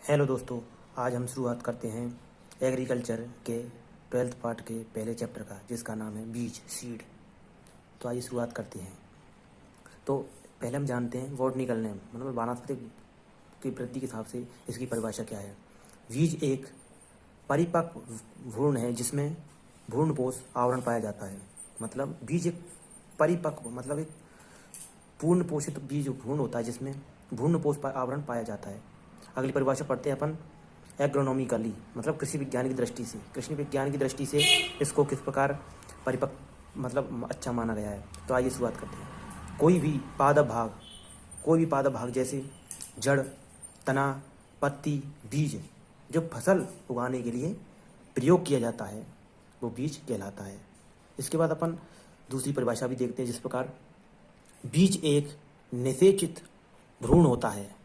Hello दोस्तों, आज हम शुरुआत करते हैं एग्रीकल्चर के 12th पार्ट के पहले चैप्टर का, जिसका नाम है बीज सीड। तो आइए शुरुआत करते हैं। तो पहले हम जानते हैं बॉटनिकल नेम, मतलब वानस्पतिक की वृद्धि के हिसाब से इसकी परिभाषा क्या है। बीज एक परिपक्व भ्रूण है जिसमें भ्रूणपोष आवरण पाया जाता है। मतलब बीज एक परिपक्व मतलब एक पूर्ण पोषित बीज भ्रूण होता है जिसमें भ्रूणपोष आवरण पाया जाता है। अगली परिभाषा पढ़ते हैं अपन एग्रोनॉमिकली, मतलब कृषि विज्ञान की दृष्टि से। कृषि विज्ञान की दृष्टि से इसको किस प्रकार परिपक्व मतलब अच्छा माना गया है। तो आइए शुरुआत करते हैं। कोई भी पादप भाग जैसे जड़, तना, पत्ती, बीज जो फसल उगाने के लिए प्रयोग किया जाता है वो बीज कहलाता है। इसके बाद अपन दूसरी परिभाषा भी देखते हैं, जिस प्रकार बीज एक निषेचित भ्रूण होता है।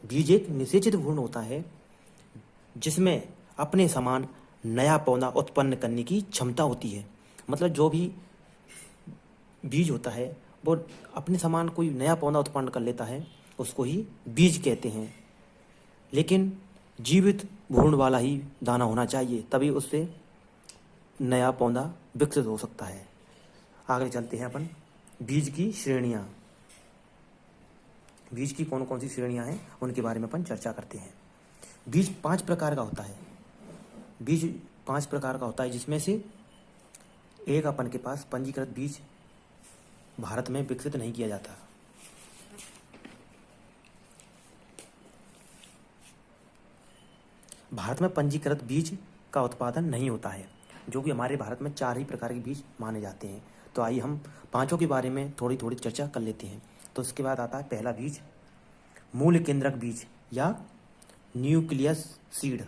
बीज एक निषेचित भ्रूण होता है जिसमें अपने समान नया पौधा उत्पन्न करने की क्षमता होती है। मतलब जो भी बीज होता है वो अपने समान कोई नया पौधा उत्पन्न कर लेता है, उसको ही बीज कहते हैं। लेकिन जीवित भ्रूण वाला ही दाना होना चाहिए, तभी उससे नया पौधा विकसित हो सकता है। आगे चलते हैं अपन बीज की श्रेणियाँ। बीज की कौन कौन सी श्रेणियां हैं उनके बारे में अपन चर्चा करते हैं। बीज 5 प्रकार का होता है। बीज 5 प्रकार का होता है, जिसमें से एक अपन के पास पंजीकृत बीज भारत में विकसित नहीं किया जाता। भारत में पंजीकृत बीज का उत्पादन नहीं होता है, जो कि हमारे भारत में 4 ही प्रकार के बीज माने जाते हैं। तो आइए हम पांचों के बारे में थोड़ी थोड़ी चर्चा कर लेते हैं। तो उसके बाद आता है पहला बीज मूल केंद्रक बीज या न्यूक्लियस सीड।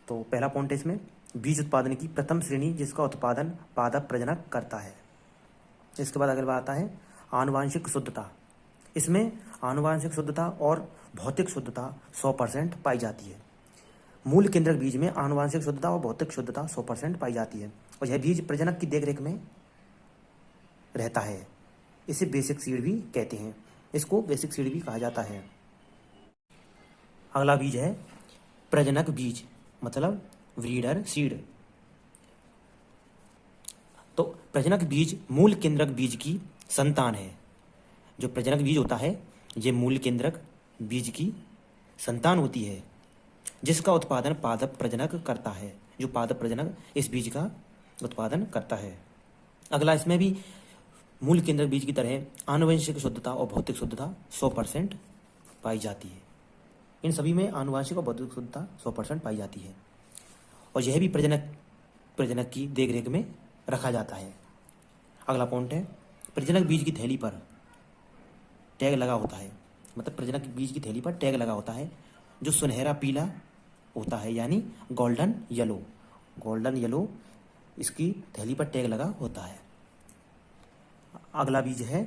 तो पहला पॉइंट है इसमें बीज उत्पादन की प्रथम श्रेणी जिसका उत्पादन पादप प्रजनक करता है। इसके बाद अगला आता है आनुवांशिक शुद्धता। इसमें आनुवांशिक शुद्धता और भौतिक शुद्धता 100% पाई जाती है। मूल केंद्रक बीज में आनुवांशिक शुद्धता और भौतिक शुद्धता 100% पाई जाती है और यह बीज प्रजनक की देखरेख में रहता है। इसे बेसिक सीड भी कहते हैं। इसको बेसिक सीड भी कहा जाता है। अगला बीज है प्रजनक बीज, मतलब ब्रीडर सीड। तो प्रजनक बीज मूल केंद्रक बीज की संतान है। जो प्रजनक बीज होता है ये मूल केंद्रक बीज की संतान होती है, जिसका उत्पादन पादप प्रजनक करता है। जो पादप प्रजनक इस बीज का उत्पादन करता है। अगला इसमें भी मूल केंद्रक बीज की तरह आनुवंशिक शुद्धता और भौतिक शुद्धता 100% पाई जाती है। इन सभी में आनुवंशिक और भौतिक शुद्धता 100% पाई जाती है और यह भी प्रजनक की देखरेख में रखा जाता है। अगला पॉइंट है प्रजनक बीज की थैली पर टैग लगा होता है। मतलब प्रजनक बीज की थैली पर टैग लगा होता है जो सुनहरा पीला होता है, यानी गोल्डन येलो इसकी थैली पर टैग लगा होता है। अगला बीज है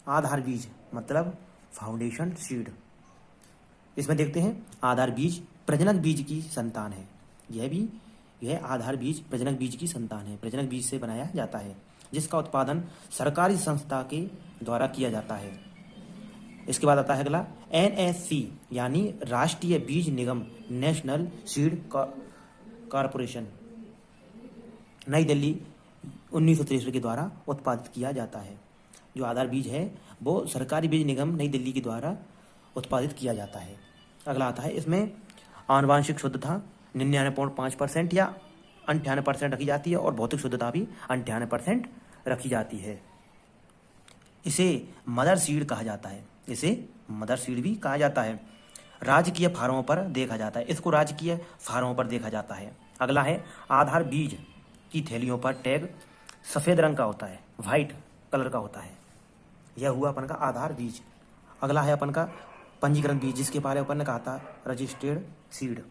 आधार बीज, मतलब फाउंडेशन सीड। इसमें देखते हैं आधार बीज प्रजनक बीज की संतान है। यह आधार बीज प्रजनक बीज की संतान है। प्रजनक बीज से बनाया जाता है, जिसका उत्पादन सरकारी संस्था के द्वारा किया जाता है। इसके बाद आता है अगला NSC, यानी राष्ट्रीय बीज निगम, नेशनल सीड कॉरपोरेशन, नई दिल्ली 1963 के द्वारा उत्पादित किया जाता है। जो आधार बीज है वो सरकारी बीज निगम नई दिल्ली के द्वारा उत्पादित किया जाता है। अगला आता है इसमें आनुवांशिक शुद्धता 99.5% या 98% रखी जाती है और भौतिक शुद्धता भी 98% रखी जाती है। इसे मदर सीड कहा जाता है। इसे मदर सीड भी कहा जाता है। राजकीय फार्मों पर देखा जाता है। इसको राजकीय फार्मों पर देखा जाता है। अगला है आधार बीज की थैलियों पर टैग सफ़ेद रंग का होता है, वाइट कलर का होता है। यह हुआ अपन का आधार बीज। अगला है अपन का पंजीकृत बीज, जिसके बारे में अपन ने कहा था रजिस्टर्ड सीड।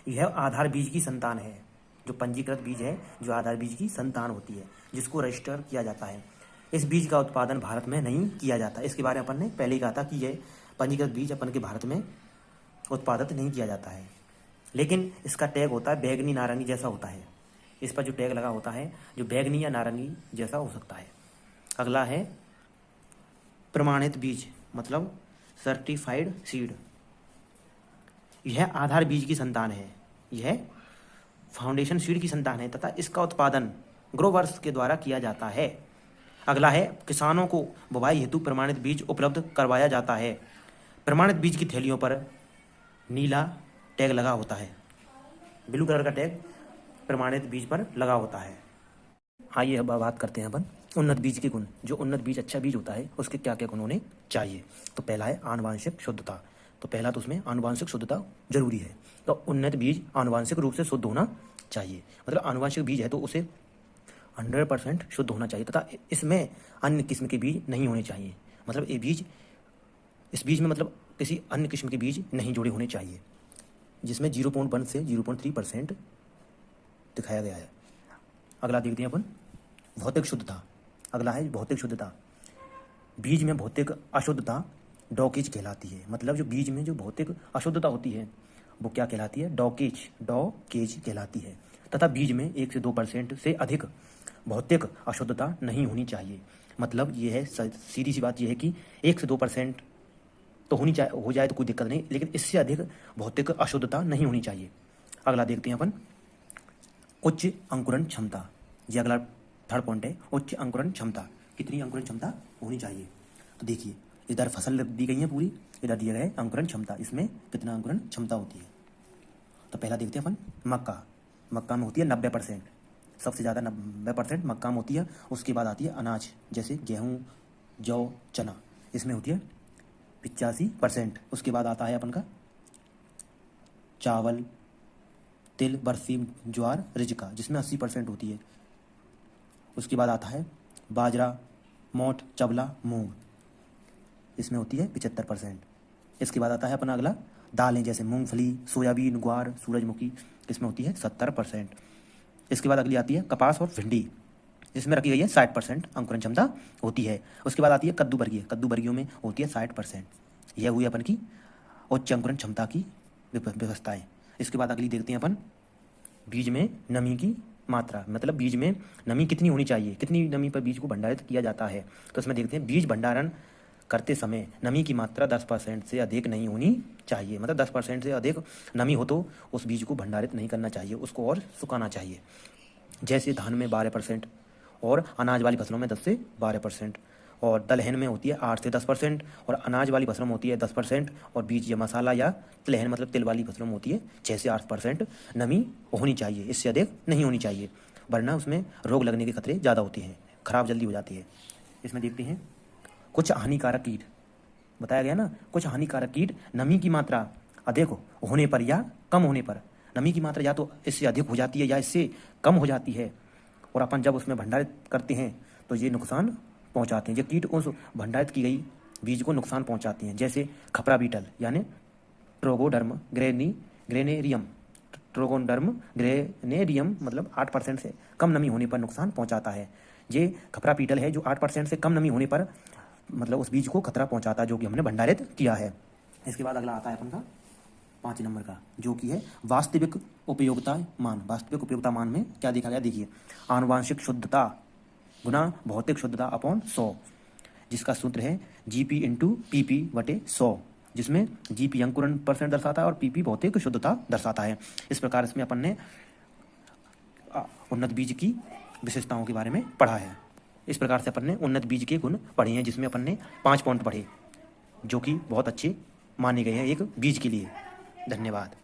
यह आधार बीज की संतान है। जो पंजीकृत बीज है जो आधार बीज की संतान होती है, जिसको रजिस्टर किया जाता है। इस बीज का उत्पादन भारत में नहीं किया जाता। इसके बारे में अपन ने पहले ही कहा था कि यह पंजीकृत बीज अपन के भारत में उत्पादित नहीं किया जाता है। लेकिन इसका टैग होता है बैंगनी नारंगी जैसा होता है। इस पर जो टैग लगा होता है जो बैंगनी या नारंगी जैसा हो सकता है। अगला है प्रमाणित बीज, मतलब सर्टिफाइड सीड। यह आधार बीज की संतान है, यह फाउंडेशन सीड की संतान है तथा इसका उत्पादन ग्रोवर्स के द्वारा किया जाता है। अगला है किसानों को बुवाई हेतु प्रमाणित बीज उपलब्ध करवाया जाता है। प्रमाणित बीज की थैलियों पर नीला टैग लगा होता है, ब्लू कलर का टैग प्रमाणित बीज पर लगा होता है। आइए अब बात करते हैं अपन उन्नत बीज के गुण। जो उन्नत बीज अच्छा बीज होता है उसके क्या क्या गुण होने चाहिए। तो पहला है आनुवांशिक शुद्धता। तो पहला तो उसमें आनुवांशिक शुद्धता जरूरी है। तो उन्नत बीज आनुवांशिक रूप से शुद्ध होना चाहिए, मतलब आनुवांशिक बीज है तो उसे 100% शुद्ध होना चाहिए तथा इसमें अन्य किस्म के बीज नहीं होने चाहिए। मतलब इस बीज में मतलब किसी अन्य किस्म के बीज नहीं जुड़े होने चाहिए, जिसमें 0.1 से 0.3% दिखाया गया है। अगला देखते हैं अपन भौतिक शुद्धता। अगला है भौतिक शुद्धता। बीज में भौतिक अशुद्धता डॉकेज कहलाती है। मतलब जो बीज में जो भौतिक अशुद्धता होती है वो क्या कहलाती है, डॉकेज कहलाती है। तथा बीज में 1 से 2% से अधिक भौतिक अशुद्धता नहीं होनी चाहिए। मतलब ये है, सीधी सी बात यह है कि 1 से 2% तो होनी चाहिए, हो जाए तो कोई दिक्कत नहीं, लेकिन इससे अधिक भौतिक अशुद्धता नहीं होनी चाहिए। अगला देखते हैं अपन उच्च अंकुरण क्षमता। ये अगला थर्ड पॉइंट है, उच्च अंकुरण क्षमता। कितनी अंकुरण क्षमता होनी चाहिए। तो देखिए इधर फसल दी गई है पूरी, इधर दिया गया है अंकुरण क्षमता, इसमें कितना अंकुरण क्षमता होती है। तो पहला देखते हैं अपन मक्का। मक्का में होती है 90%, सबसे ज़्यादा 90% मक्का में होती है। उसके बाद आती है अनाज जैसे गेहूँ, जौ, चना, इसमें होती है 85%। उसके बाद आता है अपन का चावल, तिल, बरसीम, ज्वार, रिजका, जिसमें 80% होती है। उसके बाद आता है बाजरा, मोठ, चबला, मूंग, इसमें होती है 75%। इसके बाद आता है अपना अगला दालें जैसे मूंगफली, सोयाबीन, ग्वार, सूरजमुखी, इसमें होती है 70%। इसके बाद अगली आती है कपास और भिंडी, जिसमें रखी गई है 60% अंकुरण क्षमता होती है। उसके बाद आती है कद्दू वर्गीय, कद्दू वर्गीयों में होती है 60%। यह हुई अपन की उच्च अंकुरण क्षमता की व्यवस्थाएं। इसके बाद अगली देखते हैं अपन बीज में नमी की मात्रा। मतलब बीज में नमी कितनी होनी चाहिए, कितनी नमी पर बीज को भंडारित किया जाता है। तो इसमें देखते हैं बीज भंडारण करते समय नमी की मात्रा 10% से अधिक नहीं होनी चाहिए। मतलब 10% से अधिक नमी हो तो उस बीज को भंडारित नहीं करना चाहिए, उसको और सुखाना चाहिए। जैसे धान में 12% और अनाज वाली फसलों में 10 से 12%, और दलहन में होती है 8 से 10%, और अनाज वाली फसलों में होती है 10%, और बीज या मसाला या तिलहन मतलब तिल वाली फसलों में होती है 6 से 8% नमी होनी चाहिए। इससे अधिक नहीं होनी चाहिए, वरना उसमें रोग लगने के खतरे ज़्यादा होते हैं, खराब जल्दी हो जाती है। इसमें देखते हैं कुछ हानिकारक कीट, बताया गया ना, कुछ हानिकारक कीट नमी की मात्रा अधिक होने पर या कम होने पर, नमी की मात्रा या तो इससे अधिक हो जाती है या इससे कम हो जाती है, और अपन जब उसमें भंडारित करते हैं तो ये नुकसान पहुंचाते हैं। ये कीट उस भंडारित की गई बीज को नुकसान पहुंचाते हैं। जैसे खपरा बीटल यानी ट्रोगोडर्म ग्रेनेरियम, ट्रोगोडर्म ग्रेनेरियम मतलब 8% से कम नमी होने पर नुकसान पहुंचाता है। ये खपरा बीटल है जो 8% से कम नमी होने पर मतलब उस बीज को खतरा पहुंचाता है जो कि हमने भंडारित किया है। इसके बाद अगला आता है अपन का 5 नंबर का, जो कि है वास्तविक उपयोगिता मान। वास्तविक उपयोगिता मान में क्या देखा गया, देखिए आनुवांशिक शुद्धता गुना भौतिक शुद्धता अपॉन 100, जिसका सूत्र है GP × PP/100, जिसमें GP अंकुरण % दर्शाता है और PP भौतिक शुद्धता दर्शाता है। इस प्रकार इसमें अपन ने उन्नत बीज की विशेषताओं के बारे में पढ़ा है। इस प्रकार से अपन ने उन्नत बीज के गुण पढ़े हैं, जिसमें अपन ने 5 पॉइंट पढ़े जो कि बहुत अच्छे माने गए हैं एक बीज के लिए। धन्यवाद।